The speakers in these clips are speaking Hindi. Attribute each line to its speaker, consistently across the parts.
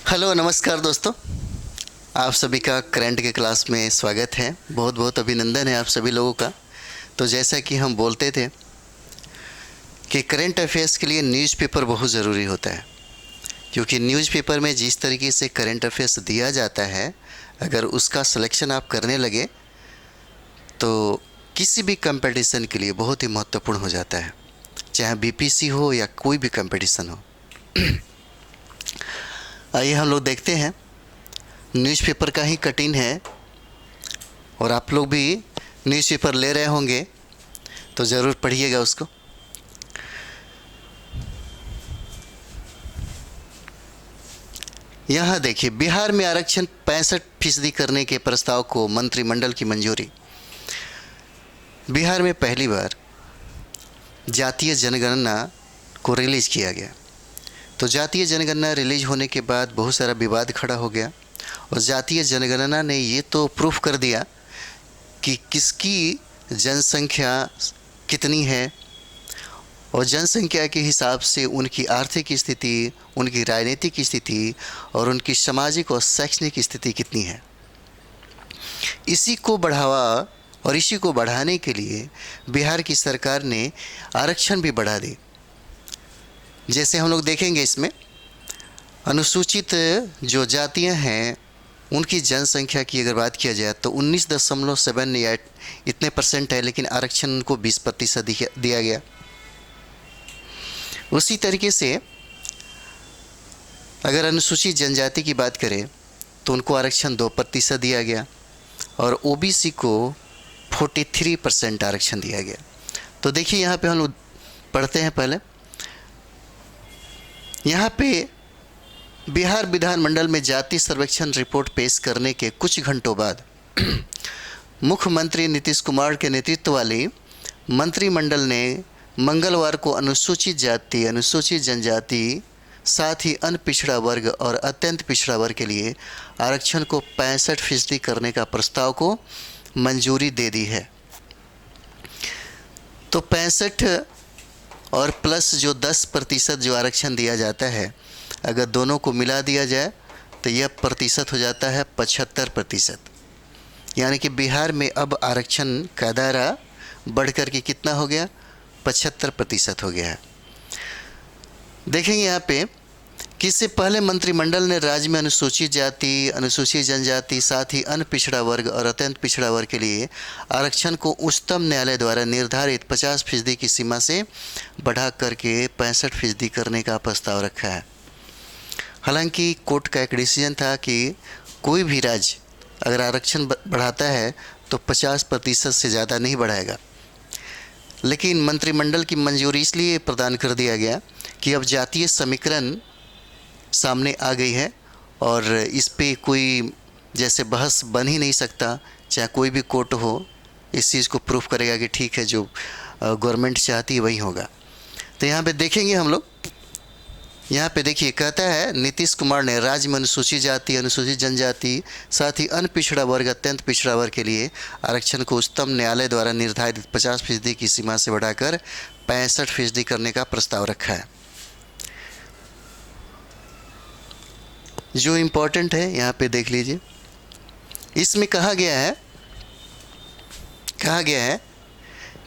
Speaker 1: हेलो नमस्कार दोस्तों। आप सभी का करंट के क्लास में स्वागत है। बहुत बहुत अभिनंदन है आप सभी लोगों का। तो जैसा कि हम बोलते थे कि करंट अफेयर्स के लिए न्यूज़पेपर बहुत ज़रूरी होता है, क्योंकि न्यूज़पेपर में जिस तरीके से करंट अफेयर्स दिया जाता है, अगर उसका सिलेक्शन आप करने लगे तो किसी भी कंपटीशन के लिए बहुत ही महत्वपूर्ण हो जाता है, चाहे बीपीसी हो या कोई भी कंपटीशन हो। आइए हम लोग देखते हैं, न्यूज़पेपर का ही कटिंग है और आप लोग भी न्यूज़पेपर ले रहे होंगे तो ज़रूर पढ़िएगा उसको। यहाँ देखिए, बिहार में आरक्षण 65% करने के प्रस्ताव को मंत्रिमंडल की मंजूरी। बिहार में पहली बार जातीय जनगणना को रिलीज़ किया गया। तो जातीय जनगणना रिलीज होने के बाद बहुत सारा विवाद खड़ा हो गया और जातीय जनगणना ने ये तो प्रूफ कर दिया कि किसकी जनसंख्या कितनी है और जनसंख्या के हिसाब से उनकी आर्थिक स्थिति, उनकी राजनीतिक स्थिति और उनकी सामाजिक और शैक्षणिक स्थिति कितनी है। इसी को बढ़ावा और इसी को बढ़ाने के लिए बिहार की सरकार ने आरक्षण भी बढ़ा दी। जैसे हम लोग देखेंगे, इसमें अनुसूचित जो जातियां हैं उनकी जनसंख्या की अगर बात किया जाए तो 19.7 या इतने परसेंट है, लेकिन आरक्षण उनको 20% दिया गया। उसी तरीके से अगर अनुसूचित जनजाति की बात करें तो उनको आरक्षण 2% दिया गया और ओबीसी को 43% आरक्षण दिया गया। तो देखिए, यहाँ पे हम लोग पढ़ते हैं। पहले यहाँ पे बिहार विधानमंडल में जाति सर्वेक्षण रिपोर्ट पेश करने के कुछ घंटों बाद मुख्यमंत्री नीतीश कुमार के नेतृत्व वाली मंत्रिमंडल ने मंगलवार को अनुसूचित जाति, अनुसूचित जनजाति, साथ ही अन्य पिछड़ा वर्ग और अत्यंत पिछड़ा वर्ग के लिए आरक्षण को 65% करने का प्रस्ताव को मंजूरी दे दी है। तो 65 और प्लस जो 10% जो आरक्षण दिया जाता है, अगर दोनों को मिला दिया जाए तो यह प्रतिशत हो जाता है 75%। यानी कि बिहार में अब आरक्षण का दायरा बढ़ कर के कितना हो गया, 75% हो गया है। देखेंगे यहाँ पे कि इससे पहले मंत्रिमंडल ने राज्य में अनुसूचित जाति, अनुसूचित जनजाति, साथ ही अन्य पिछड़ा वर्ग और अत्यंत पिछड़ा वर्ग के लिए आरक्षण को उच्चतम न्यायालय द्वारा निर्धारित 50% की सीमा से बढ़ा करके 65% करने का प्रस्ताव रखा है। हालांकि कोर्ट का एक डिसीजन था कि कोई भी राज्य अगर आरक्षण बढ़ाता है तो 50% से ज़्यादा नहीं बढ़ाएगा, लेकिन मंत्रिमंडल की मंजूरी इसलिए प्रदान कर दिया गया कि अब जातीय समीकरण सामने आ गई है और इस पे कोई जैसे बहस बन ही नहीं सकता, चाहे कोई भी कोर्ट हो इस चीज़ को प्रूफ करेगा कि ठीक है, जो गवर्नमेंट चाहती है वही होगा। तो यहाँ पे देखेंगे हम लोग, यहाँ पे देखिए कहता है नीतीश कुमार ने राज्य में अनुसूचित जाति, अनुसूचित जनजाति, साथ ही अन्य पिछड़ा वर्ग, अत्यंत पिछड़ा वर्ग के लिए आरक्षण को उच्चतम न्यायालय द्वारा निर्धारित 50% की सीमा से बढ़ाकर 65% करने का प्रस्ताव रखा है। जो इम्पोर्टेंट है यहाँ पे देख लीजिए, इसमें कहा गया है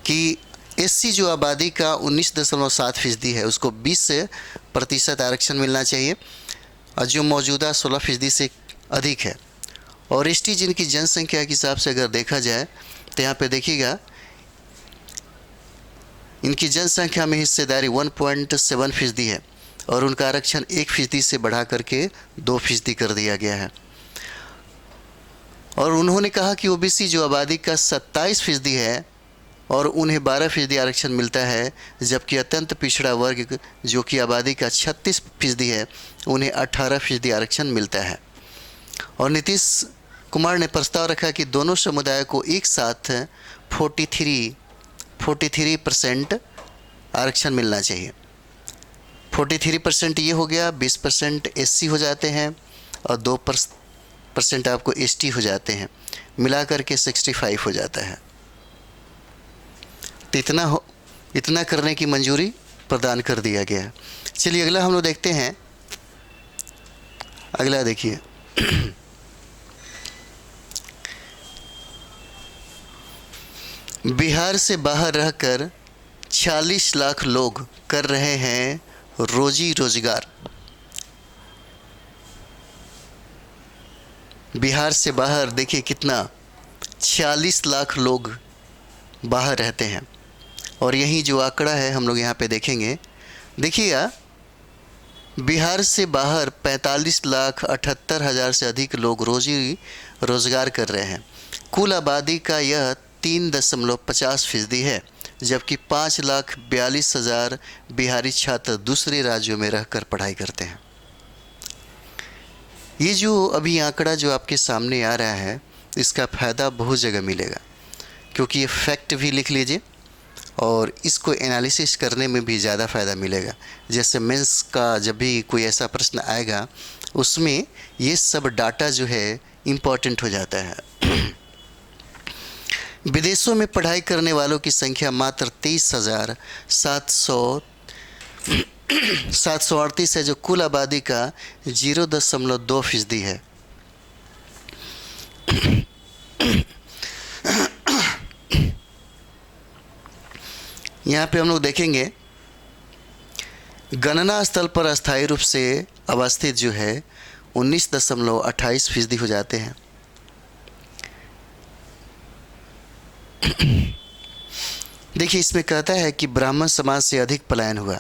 Speaker 1: कि एससी जो आबादी का 19.7% है उसको 20% आरक्षण मिलना चाहिए और जो मौजूदा 16% से अधिक है। और एसटी जिनकी जनसंख्या के हिसाब से अगर देखा जाए तो यहाँ पे देखिएगा इनकी जनसंख्या में हिस्सेदारी 1.7% है और उनका आरक्षण 1% से बढ़ा करके 2% कर दिया गया है। और उन्होंने कहा कि ओबीसी जो आबादी का 27% है और उन्हें 12% आरक्षण मिलता है, जबकि अत्यंत पिछड़ा वर्ग जो कि आबादी का 36% है उन्हें 18% आरक्षण मिलता है। और नीतीश कुमार ने प्रस्ताव रखा कि दोनों समुदाय को एक साथ 43% आरक्षण मिलना चाहिए। 43% ये हो गया, 20% एससी हो जाते हैं और 2% आपको एसटी हो जाते हैं, मिला करके 65 हो जाता है। तो इतना करने की मंजूरी प्रदान कर दिया गया है। चलिए अगला हम लोग देखते हैं, अगला देखिए, बिहार से बाहर रहकर 46 लाख लोग कर रहे हैं रोजी रोजगार। बिहार से बाहर देखिए कितना, 46 लाख लोग बाहर रहते हैं। और यही जो आंकड़ा है हम लोग यहाँ पे देखेंगे, देखिएगा, बिहार से बाहर 45,78,000 से अधिक लोग रोजी रोजगार कर रहे हैं। कुल आबादी का यह 3.50% है, जबकि 5,42,000 बिहारी छात्र दूसरे राज्यों में रहकर पढ़ाई करते हैं। ये जो अभी आंकड़ा जो आपके सामने आ रहा है, इसका फ़ायदा बहुत जगह मिलेगा, क्योंकि ये फैक्ट भी लिख लीजिए और इसको एनालिसिस करने में भी ज़्यादा फ़ायदा मिलेगा। जैसे मेंस का जब भी कोई ऐसा प्रश्न आएगा, उसमें ये सब डाटा जो है इम्पॉर्टेंट हो जाता है। विदेशों में पढ़ाई करने वालों की संख्या मात्र 23,738 है, जो कुल आबादी का 0.2% है। यहाँ पे हम लोग देखेंगे, गणना स्थल पर अस्थायी रूप से अवस्थित जो है 19.28% हो जाते हैं। देखिए, इसमें कहता है कि ब्राह्मण समाज से अधिक पलायन हुआ।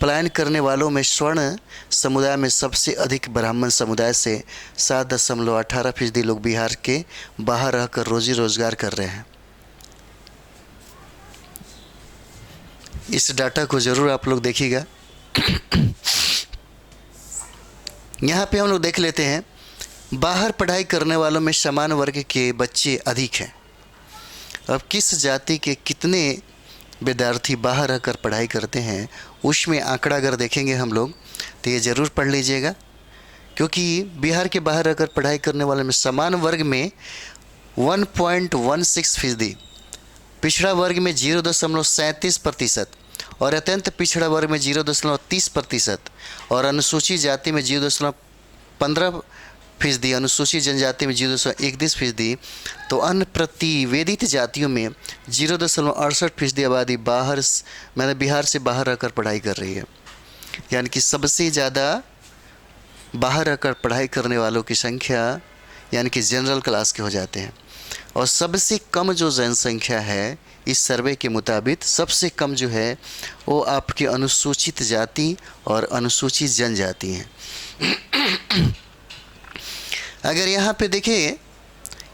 Speaker 1: पलायन करने वालों में स्वर्ण समुदाय में सबसे अधिक ब्राह्मण समुदाय से 7.18% लोग बिहार के बाहर रहकर रोजी रोजगार कर रहे हैं। इस डाटा को ज़रूर आप लोग देखिएगा। यहाँ पे हम लोग देख लेते हैं, बाहर पढ़ाई करने वालों में समान वर्ग के बच्चे अधिक हैं। अब किस जाति के कितने विद्यार्थी बाहर रहकर पढ़ाई करते हैं, उसमें आंकड़ा अगर देखेंगे हम लोग तो ये ज़रूर पढ़ लीजिएगा, क्योंकि बिहार के बाहर रहकर पढ़ाई करने वाले में समान वर्ग में 1.16%, पिछड़ा वर्ग में 0.37% और अत्यंत पिछड़ा वर्ग में 0.30% और अनुसूचित जाति में 0.15%, अनुसूचित जनजाति में 0.31%, तो अन्य प्रतिवेदित जातियों में 0.68% आबादी बिहार से बाहर रहकर पढ़ाई कर रही है। यानी कि सबसे ज़्यादा बाहर रहकर पढ़ाई करने वालों की संख्या यानी कि जनरल क्लास के हो जाते हैं। और सबसे कम जो जनसंख्या है इस सर्वे के मुताबिक, सबसे कम जो है वो आपके अनुसूचित जाति और अनुसूचित जनजाति हैं। अगर यहाँ पे देखें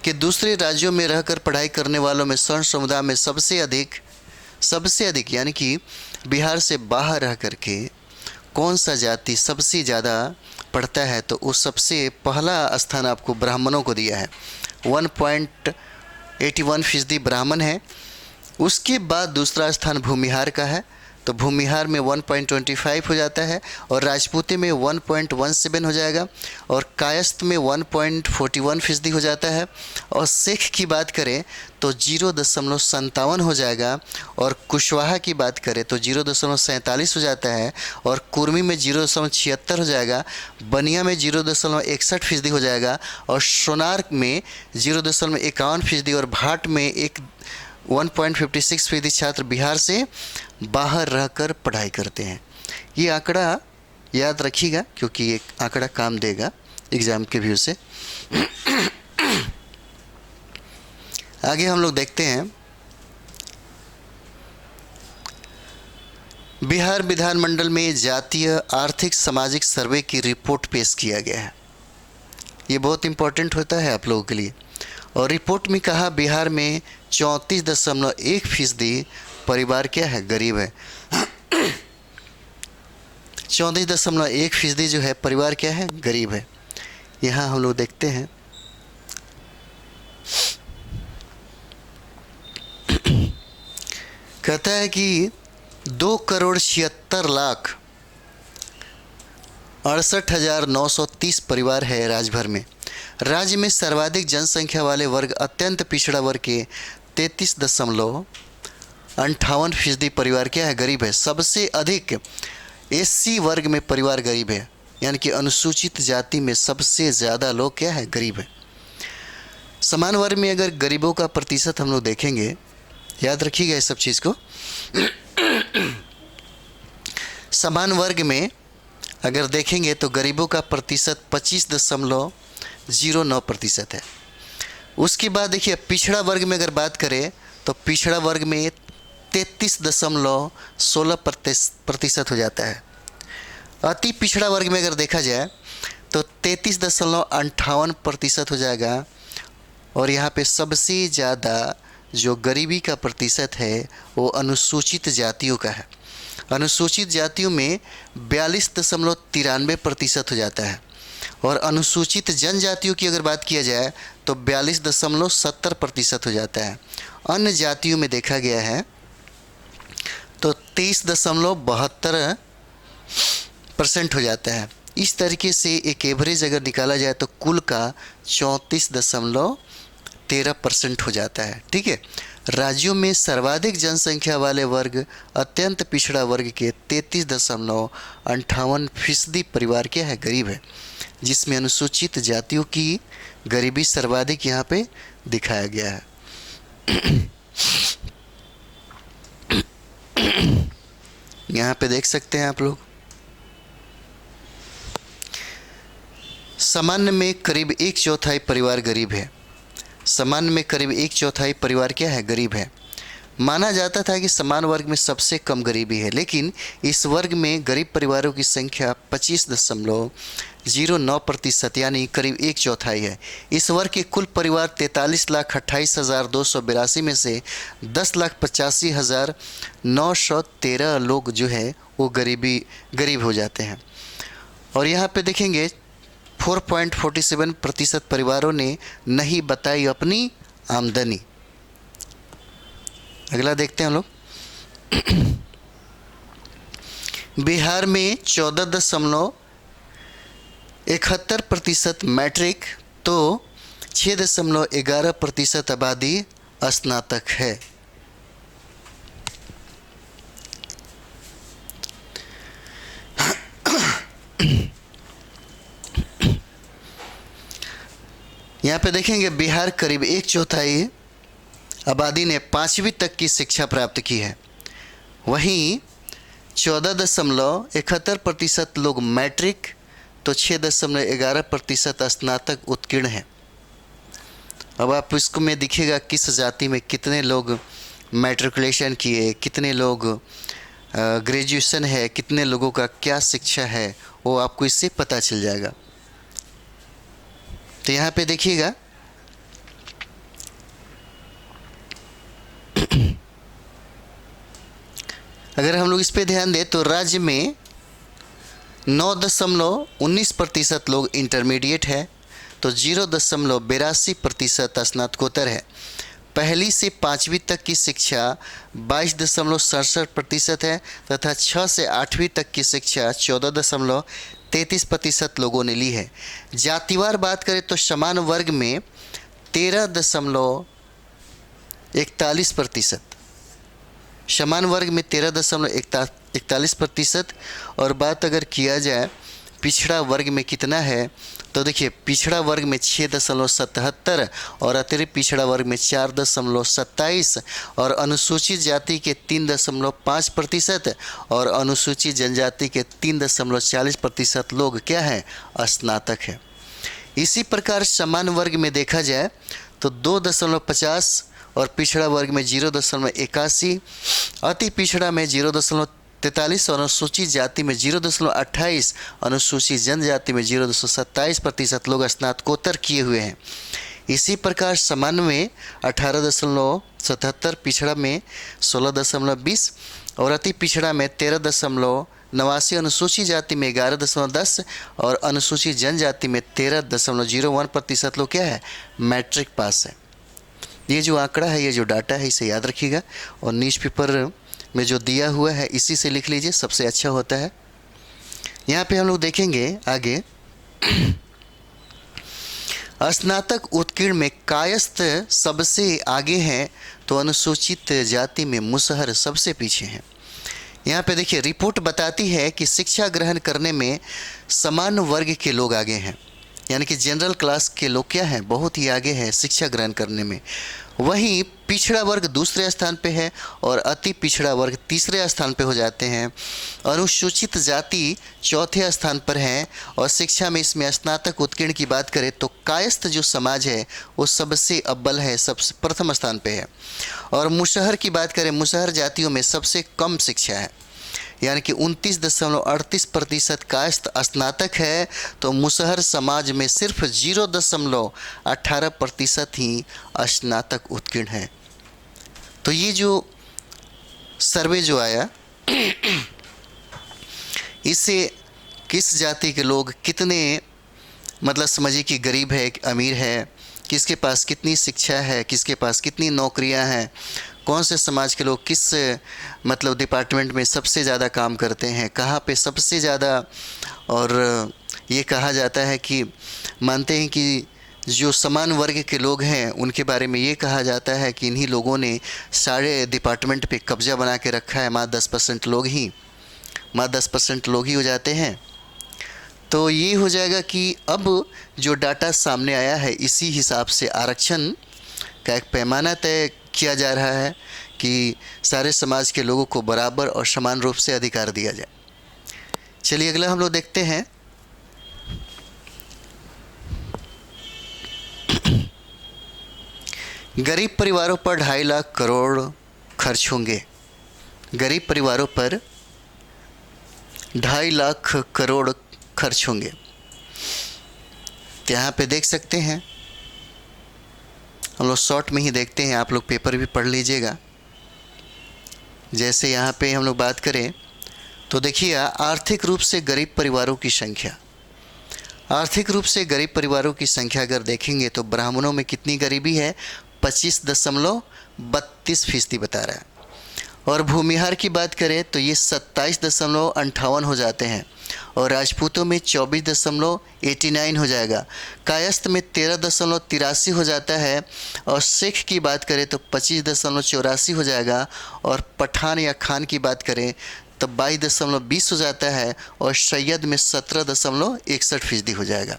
Speaker 1: कि दूसरे राज्यों में रहकर पढ़ाई करने वालों में स्वर्ण समुदाय में सबसे अधिक यानी कि बिहार से बाहर रह कर के कौन सा जाति सबसे ज़्यादा पढ़ता है, तो उस सबसे पहला स्थान आपको ब्राह्मणों को दिया है। 1.81% ब्राह्मण है। उसके बाद दूसरा स्थान भूमिहार का है, तो भूमिहार में 1.25 हो जाता है और राजपूती में 1.17 हो जाएगा और कायस्थ में 1.41% हो जाता है। और सिख की बात करें तो 0.57 हो जाएगा और कुशवाहा की बात करें तो 0.47 हो जाता है और कुर्मी में 0.76 हो जाएगा, बनिया में 0.61% हो जाएगा और सोनार में 0.51% और भाट में 1.56% छात्र बिहार से बाहर रहकर पढ़ाई करते हैं। ये आंकड़ा याद रखिएगा, क्योंकि ये आंकड़ा काम देगा एग्ज़ाम के व्यू से। आगे हम लोग देखते हैं, बिहार विधानमंडल में जातीय आर्थिक सामाजिक सर्वे की रिपोर्ट पेश किया गया है। ये बहुत इम्पोर्टेंट होता है आप लोगों के लिए। और रिपोर्ट में कहा बिहार में 34.1% परिवार क्या है, गरीब है। 34.1% जो है परिवार क्या है, गरीब है। यहाँ हम लोग देखते हैं, कहता है कि 2,76,68,930 परिवार है राज्य भर में। राज्य में सर्वाधिक जनसंख्या वाले वर्ग अत्यंत पिछड़ा वर्ग के 33.58% परिवार क्या है, गरीब है। सबसे अधिक एससी वर्ग में परिवार गरीब है। यानी कि अनुसूचित जाति में सबसे ज़्यादा लोग क्या है, गरीब हैं। समान वर्ग में अगर गरीबों का प्रतिशत हम लोग देखेंगे, याद रखिएगा ये सब चीज़ को। समान वर्ग में अगर देखेंगे तो गरीबों का प्रतिशत 25.09% है। उसके बाद देखिए पिछड़ा वर्ग में अगर बात करें तो पिछड़ा वर्ग में 33.16% हो जाता है। अति पिछड़ा वर्ग में अगर देखा जाए तो 33.58% हो जाएगा। और यहाँ पे सबसे ज़्यादा जो गरीबी का प्रतिशत है वो अनुसूचित जातियों का है। अनुसूचित जातियों में 42.93% हो जाता है। और अनुसूचित जनजातियों की अगर बात किया जाए तो 42.70% हो जाता है। अन्य जातियों में देखा गया है तो 23.72% हो जाता है। इस तरीके से एक एवरेज अगर निकाला जाए तो कुल का 34.13% हो जाता है। ठीक है। राज्यों में सर्वाधिक जनसंख्या वाले वर्ग अत्यंत पिछड़ा वर्ग के 33.58% परिवार क्या है, गरीब है, जिसमें अनुसूचित जातियों की गरीबी सर्वाधिक यहाँ पे दिखाया गया है। यहाँ पे देख सकते हैं आप लोग, सामान्य में करीब 1/4 परिवार गरीब है। सामान्य में करीब 1/4 परिवार क्या है, गरीब है। माना जाता था कि समान वर्ग में सबसे कम गरीबी है, लेकिन इस वर्ग में गरीब परिवारों की संख्या 25.09% यानी करीब 1/4 है। इस वर्ग के कुल परिवार 43,28,282 में से 10,85,913 लोग जो है वो गरीब हो जाते हैं। और यहाँ पे देखेंगे 4.47% परिवारों ने नहीं बताई अपनी आमदनी। अगला देखते हैं हम लोग। बिहार में 14.71% मैट्रिक तो 6.11% आबादी स्नातक है। यहाँ पे देखेंगे बिहार करीब 1/4 आबादी ने 5वीं तक की शिक्षा प्राप्त की है। वहीं 14.71% लोग मैट्रिक तो 6.11% स्नातक उत्तीर्ण हैं। अब आप इसको में दिखेगा किस जाति में कितने लोग मैट्रिकुलेशन किए, कितने लोग ग्रेजुएशन है, कितने लोगों का क्या शिक्षा है, वो आपको इससे पता चल जाएगा। तो यहाँ पे देखिएगा अगर हम लोग इस पे ध्यान दें तो राज्य में 9.19% लोग इंटरमीडिएट है तो 0.82% स्नातकोत्तर है। पहली से 5वीं तक की शिक्षा 22.67% है तथा 6 से 8वीं तक की शिक्षा 14.33% लोगों ने ली है। जातिवार बात करें तो समान वर्ग में 13.41%, समान वर्ग में 13.41%। और बात अगर किया जाए पिछड़ा वर्ग में कितना है तो देखिए पिछड़ा वर्ग में 6.77 और अतिरिक्त पिछड़ा वर्ग में 4.27 और अनुसूचित जाति के 3.5% और अनुसूचित जनजाति के 3.40% लोग क्या हैं, स्नातक हैं। इसी प्रकार समान वर्ग में देखा जाए तो 2.50 और पिछड़ा वर्ग में 0.81, अति पिछड़ा में 0.43 और अनुसूचित जाति में 0.28, अनुसूचित जनजाति में 0.27% लोग स्नातकोत्तर किए हुए हैं। इसी प्रकार समान में 18.77, पिछड़ा में 16.20 और अति पिछड़ा में 13.89, अनुसूचित जाति में 11.10 और अनुसूचित जनजाति में 13.01% लोग क्या है, मैट्रिक पास है। ये जो आंकड़ा है, ये जो डाटा है, इसे याद रखिएगा और न्यूज़ पेपर में जो दिया हुआ है इसी से लिख लीजिए, सबसे अच्छा होता है। यहाँ पे हम लोग देखेंगे आगे स्नातक उत्कीर्ण में कायस्थ सबसे आगे हैं तो अनुसूचित जाति में मुसहर सबसे पीछे हैं। यहाँ पे देखिए रिपोर्ट बताती है कि शिक्षा ग्रहण करने में समान वर्ग के लोग आगे हैं, यानी कि जनरल क्लास के लोग क्या हैं, बहुत ही आगे हैं शिक्षा ग्रहण करने में। वहीं पिछड़ा वर्ग दूसरे स्थान पे है और अति पिछड़ा वर्ग तीसरे स्थान पे हो जाते हैं। अनुसूचित जाति चौथे स्थान पर है और शिक्षा में इसमें स्नातक उत्कीर्ण की बात करें तो कायस्थ जो समाज है वो सबसे अव्वल है, सबसे प्रथम स्थान पे है। और मुसहर की बात करें, मुसहर जातियों में सबसे कम शिक्षा है, यानी कि 29.38% कायस्थ स्नातक है, तो मुसहर समाज में सिर्फ 0.18% ही स्नातक उत्कीर्ण है। तो ये जो सर्वे जो आया इससे किस जाति के लोग कितने, मतलब समझिए कि गरीब है कि अमीर है, किसके पास कितनी शिक्षा है, किसके पास कितनी नौकरियां हैं, कौन से समाज के लोग किस मतलब डिपार्टमेंट में सबसे ज़्यादा काम करते हैं, कहाँ पे सबसे ज़्यादा। और ये कहा जाता है कि मानते हैं कि जो समान वर्ग के लोग हैं उनके बारे में ये कहा जाता है कि इन्हीं लोगों ने सारे डिपार्टमेंट पे कब्जा बना के रखा है, मात्र 10% लोग ही हो जाते हैं। तो ये हो जाएगा कि अब जो डाटा सामने आया है इसी हिसाब से आरक्षण का एक पैमाना तय किया जा रहा है कि सारे समाज के लोगों को बराबर और समान रूप से अधिकार दिया जाए। चलिए अगला हम लोग देखते हैं। गरीब परिवारों पर 2.5 लाख करोड़ खर्च होंगे। गरीब परिवारों पर 2.5 लाख करोड़ खर्च होंगे। तो यहाँ पे देख सकते हैं, हम लोग शॉर्ट में ही देखते हैं, आप लोग पेपर भी पढ़ लीजिएगा। जैसे यहाँ पे हम लोग बात करें तो देखिए आर्थिक रूप से गरीब परिवारों की संख्या, आर्थिक रूप से गरीब परिवारों की संख्या अगर देखेंगे तो ब्राह्मणों में कितनी गरीबी है, 25.32% बता रहा है। और भूमिहार की बात करें तो ये 27.58 हो जाते हैं और राजपूतों में 24.89 हो जाएगा। कायस्थ में 13.83 हो जाता है और सिख की बात करें तो 25.84 हो जाएगा। और पठान या खान की बात करें तो 22.20 हो जाता है और सैयद में 17.61% हो जाएगा।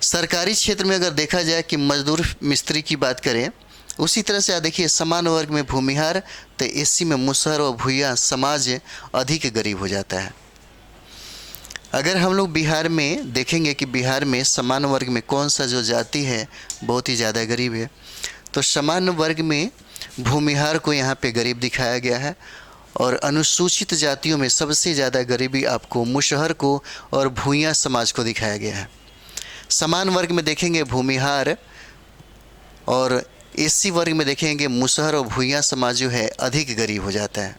Speaker 1: सरकारी क्षेत्र में अगर देखा जाए कि मजदूर मिस्त्री की बात करें, उसी तरह से देखिए समान वर्ग में भूमिहार तो एससी में मुसहर और भूया समाज अधिक गरीब हो जाता है। अगर हम लोग बिहार में देखेंगे कि बिहार में समान वर्ग में कौन सा जो जाति है बहुत ही ज़्यादा गरीब है, तो समान वर्ग में भूमिहार को यहाँ पे गरीब दिखाया गया है और अनुसूचित जातियों में सबसे ज़्यादा गरीबी आपको मुसहर को और भूया समाज को दिखाया गया है। समान वर्ग में देखेंगे भूमिहार और एससी वर्ग में देखेंगे मुसहर और भूया समाज जो है अधिक गरीब हो जाता है।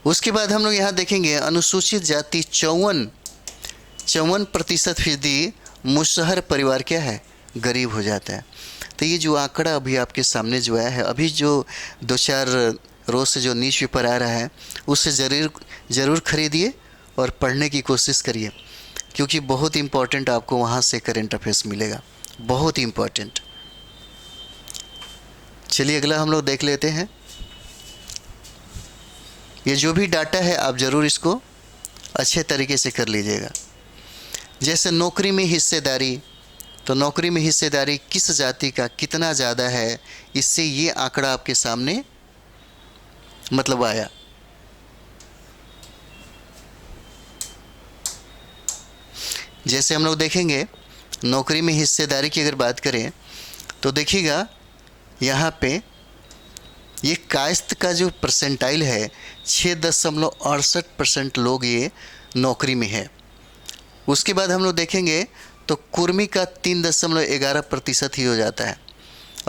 Speaker 1: उसके बाद हम लोग यहाँ देखेंगे अनुसूचित जाति 54% फीसदी मुसहर परिवार क्या है, गरीब हो जाता है। तो ये जो आंकड़ा अभी आपके सामने जो आया है, अभी जो 2-4 रोज से जो न्यूज़ पेपर आ रहा है उससे ज़रूर खरीदिए और पढ़ने की कोशिश करिए, क्योंकि बहुत इम्पोर्टेंट आपको वहाँ से करंट अफेयर्स मिलेगा, बहुत इम्पोर्टेंट। चलिए अगला हम लोग देख लेते हैं। ये जो भी डाटा है आप ज़रूर इसको अच्छे तरीके से कर लीजिएगा। जैसे नौकरी में हिस्सेदारी, तो नौकरी में हिस्सेदारी किस जाति का कितना ज़्यादा है, इससे ये आंकड़ा आपके सामने मतलब आया। जैसे हम लोग देखेंगे नौकरी में हिस्सेदारी की अगर बात करें तो देखिएगा यहाँ पे ये कायस्थ का जो परसेंटाइल है 6.68% लोग ये नौकरी में है। उसके बाद हम लोग देखेंगे तो कुर्मी का 3.11% ही हो जाता है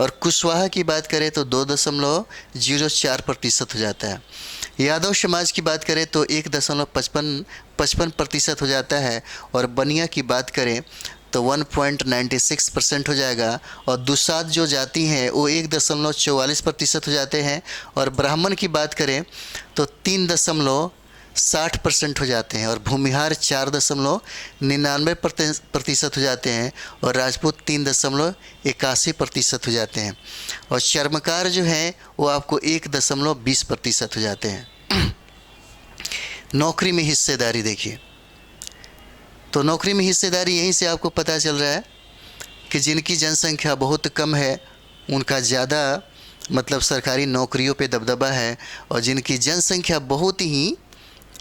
Speaker 1: और कुशवाहा की बात करें तो 2.04% हो जाता है। यादव समाज की बात करें तो 1.55% हो जाता है और बनिया की बात करें तो 1.96% हो जाएगा। और दुसाध जो जाति हैं वो 1.44% हो जाते हैं और ब्राह्मण की बात करें तो 60% हो जाते हैं और भूमिहार 4.99% हो जाते हैं और राजपूत 3.81% हो जाते हैं और चर्मकार जो हैं वो आपको 1.20% हो जाते हैं। नौकरी में हिस्सेदारी देखिए, तो नौकरी में हिस्सेदारी यहीं से आपको पता चल रहा है कि जिनकी जनसंख्या बहुत कम है उनका ज़्यादा मतलब सरकारी नौकरियों पे दबदबा है, और जिनकी जनसंख्या बहुत ही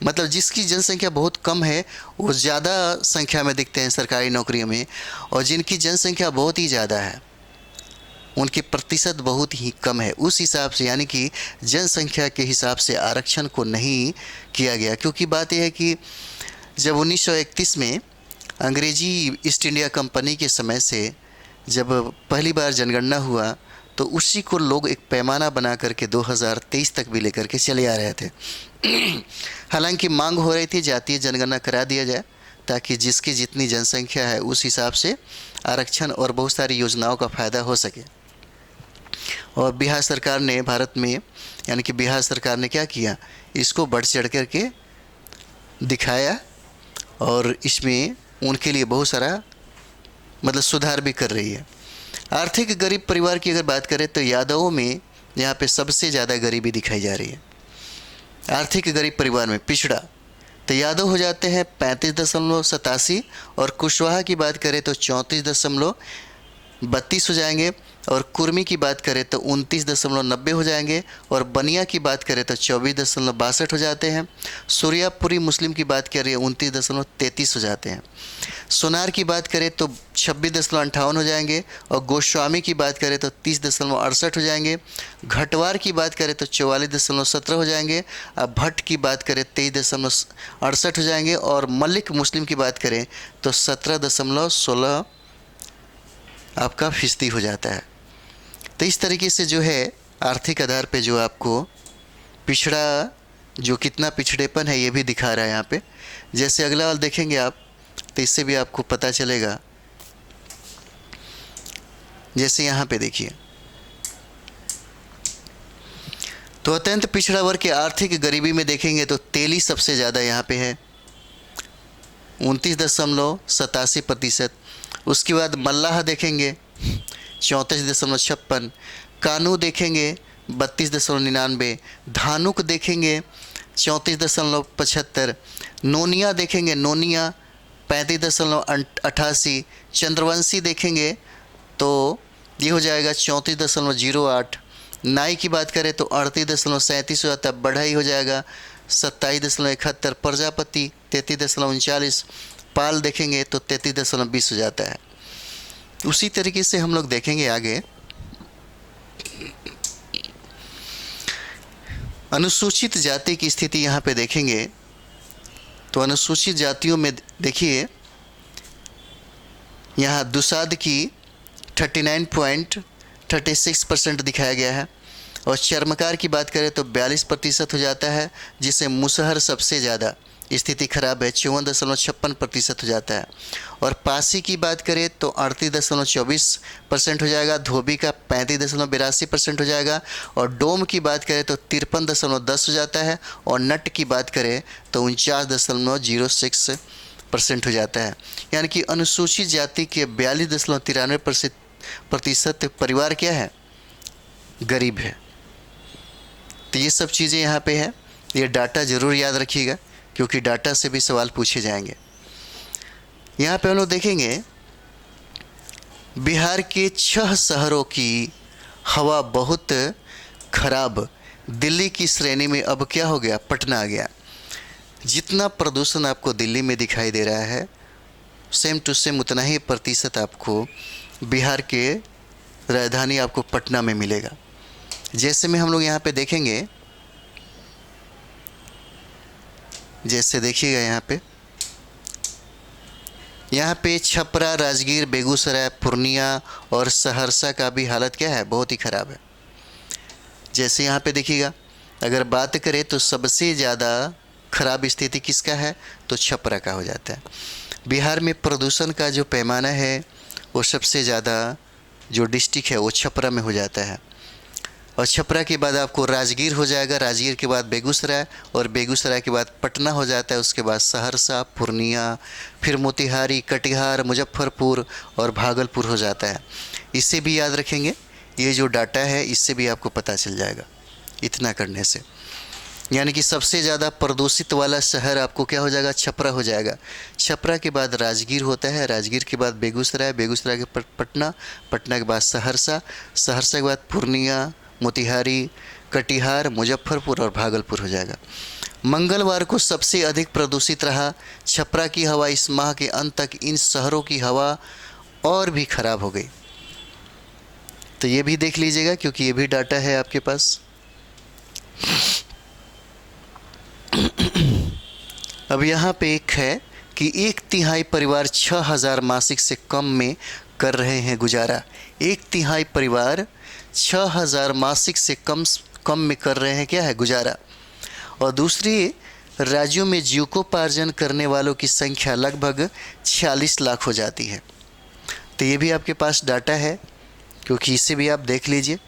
Speaker 1: मतलब जिसकी जनसंख्या बहुत कम है वो ज़्यादा संख्या में दिखते हैं सरकारी नौकरियों में, और जिनकी जनसंख्या बहुत ही ज़्यादा है उनकी प्रतिशत बहुत ही कम है। उस हिसाब से यानी कि जनसंख्या के हिसाब से आरक्षण को नहीं किया गया, क्योंकि बात यह है कि जब 1931 में अंग्रेजी ईस्ट इंडिया कंपनी के समय से जब पहली बार जनगणना हुआ तो उसी को लोग एक पैमाना बना करके 2023 तक भी लेकर के चले आ रहे थे। हालांकि मांग हो रही थी जातीय जनगणना करा दिया जाए ताकि जिसकी जितनी जनसंख्या है उस हिसाब से आरक्षण और बहुत सारी योजनाओं का फ़ायदा हो सके। और बिहार सरकार ने भारत में यानी कि बिहार सरकार ने क्या किया, इसको बढ़ चढ़ करके दिखाया और इसमें उनके लिए बहुत सारा मतलब सुधार भी कर रही है। आर्थिक गरीब परिवार की अगर बात करें तो यादवों में यहाँ पे सबसे ज़्यादा गरीबी दिखाई जा रही है। आर्थिक गरीब परिवार में पिछड़ा तो यादव हो जाते हैं 35.87 और कुशवाहा की बात करें तो 34.32 हो जाएंगे, और कुर्मी की बात करें तो 29.90 हो जाएंगे, और बनिया की बात करें तो 24.62 हो जाते हैं। सूर्यापुरी मुस्लिम की बात करें 29.33 हो जाते हैं। सोनार की बात करें तो 26.58 हो जाएंगे, और गोस्वामी की बात करें तो 30.68 हो जाएंगे। घटवार की बात करें तो 44.17 हो जाएंगे। अब भट्ट की बात करें 23.68 हो जाएंगे, और मलिक मुस्लिम की बात करें तो 17.16 आपका फीसदी हो जाता है। तो इस तरीके से जो है आर्थिक आधार पे जो आपको पिछड़ा जो कितना पिछड़ेपन है ये भी दिखा रहा है यहाँ पे। जैसे अगला वाला देखेंगे आप तो इससे भी आपको पता चलेगा। जैसे यहाँ पे देखिए तो अत्यंत पिछड़ा वर्ग के आर्थिक गरीबी में देखेंगे तो तेली सबसे ज़्यादा यहाँ पे है 29.87%। उसके बाद मल्लाह देखेंगे 34.56, कानू देखेंगे 32.99, धानुक देखेंगे 34.75, नोनिया देखेंगे नोनिया 35.88, चंद्रवंशी देखेंगे तो ये हो जाएगा 34.08, नाई की बात करें तो 38.37 हो जाता है, बढ़ई हो जाएगा 27.71, प्रजापति 33.39, पाल देखेंगे तो 33.20 हो जाता है। उसी तरीके से हम लोग देखेंगे आगे अनुसूचित जाति की स्थिति यहाँ पे देखेंगे तो अनुसूचित जातियों में देखिए यहाँ दुसाद की 39.36% दिखाया गया है, और चर्मकार की बात करें तो 42% हो जाता है, जिसे मुसहर सबसे ज़्यादा स्थिति खराब है 54.56% हो जाता है, और पासी की बात करें तो 38.24% हो जाएगा, धोबी का 35.82% हो जाएगा, और डोम की बात करें तो 53.10 हो जाता है, और नट की बात करें तो 49.06% हो जाता है। यानी कि अनुसूचित जाति के 42.93% परिवार क्या है, गरीब है। तो ये सब चीज़ें यहाँ पे है, ये डाटा ज़रूर याद रखिएगा क्योंकि डाटा से भी सवाल पूछे जाएंगे। यहाँ पे हम लोग देखेंगे बिहार के 6 शहरों की हवा बहुत खराब, दिल्ली की श्रेणी में अब क्या हो गया, पटना आ गया। जितना प्रदूषण आपको दिल्ली में दिखाई दे रहा है सेम टू सेम उतना ही प्रतिशत आपको बिहार के राजधानी आपको पटना में मिलेगा। जैसे में हम लोग यहाँ पे देखेंगे, जैसे देखिएगा यहाँ पे छपरा, राजगीर, बेगूसराय, पूर्णिया और सहरसा का भी हालत क्या है, बहुत ही ख़राब है। जैसे यहाँ पे देखिएगा अगर बात करें तो सबसे ज़्यादा ख़राब स्थिति किसका है तो छपरा का हो जाता है। बिहार में प्रदूषण का जो पैमाना है वो सबसे ज़्यादा जो डिस्ट्रिक्ट है वो छपरा में हो जाता है। और छपरा के बाद आपको राजगीर हो जाएगा, राजगीर के बाद बेगूसराय, और बेगूसराय के बाद पटना हो जाता है, उसके बाद सहरसा, पूर्णिया, फिर मोतिहारी, कटिहार, मुजफ्फरपुर और भागलपुर हो जाता है। इससे भी याद रखेंगे, ये जो डाटा है इससे भी आपको पता चल जाएगा इतना करने से। यानी कि सबसे ज़्यादा प्रदूषित वाला शहर आपको क्या हो जाएगा, छपरा हो जाएगा। छपरा के बाद राजगीर होता है, राजगीर के बाद बेगूसराय, बेगूसराय के पटना, पटना के बाद सहरसा, सहरसा के बाद पूर्णिया, मोतिहारी, कटिहार, मुजफ्फरपुर और भागलपुर हो जाएगा। मंगलवार को सबसे अधिक प्रदूषित रहा छपरा की हवा। इस माह के अंत तक इन शहरों की हवा और भी खराब हो गई। तो ये भी देख लीजिएगा क्योंकि ये भी डाटा है आपके पास। अब यहाँ पे एक है कि 1/3 परिवार 6,000 मासिक से कम में कर रहे हैं गुजारा। 1/3 परिवार 6,000 मासिक से कम में कर रहे हैं क्या है, गुजारा। और दूसरी राज्यों में जीविकोपार्जन करने वालों की संख्या लगभग 46 लाख हो जाती है। तो ये भी आपके पास डाटा है क्योंकि इसे भी आप देख लीजिए।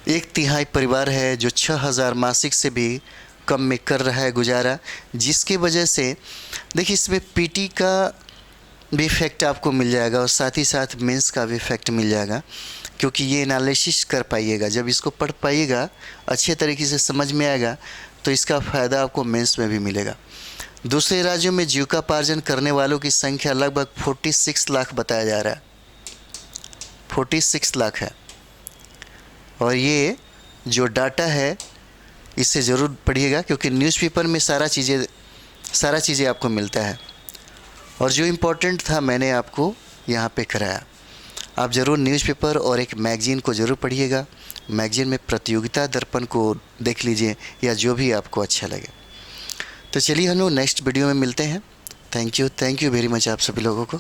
Speaker 1: 1/3 परिवार है जो 6,000 मासिक से भी कम में कर रहा है गुजारा, जिसकी वजह से देखिए इसमें पीटी का भी इफेक्ट आपको मिल जाएगा और साथ ही साथ मेंस का भी इफेक्ट मिल जाएगा, क्योंकि ये एनालिसिस कर पाइएगा। जब इसको पढ़ पाइएगा, अच्छे तरीके से समझ में आएगा, तो इसका फ़ायदा आपको मेंस में भी मिलेगा। दूसरे राज्यों में जीविकोपार्जन करने वालों की संख्या लगभग 46 लाख बताया जा रहा है। 46 लाख है। और ये जो डाटा है इसे ज़रूर पढ़िएगा क्योंकि न्यूज़पेपर में सारा चीज़ें आपको मिलता है। और जो इम्पोर्टेंट था मैंने आपको यहाँ पे कराया। आप ज़रूर न्यूज़पेपर और एक मैगज़ीन को ज़रूर पढ़िएगा। मैगज़ीन में प्रतियोगिता दर्पण को देख लीजिए या जो भी आपको अच्छा लगे। तो चलिए हम लोग नेक्स्ट वीडियो में मिलते हैं। थैंक यू वेरी मच आप सभी लोगों को।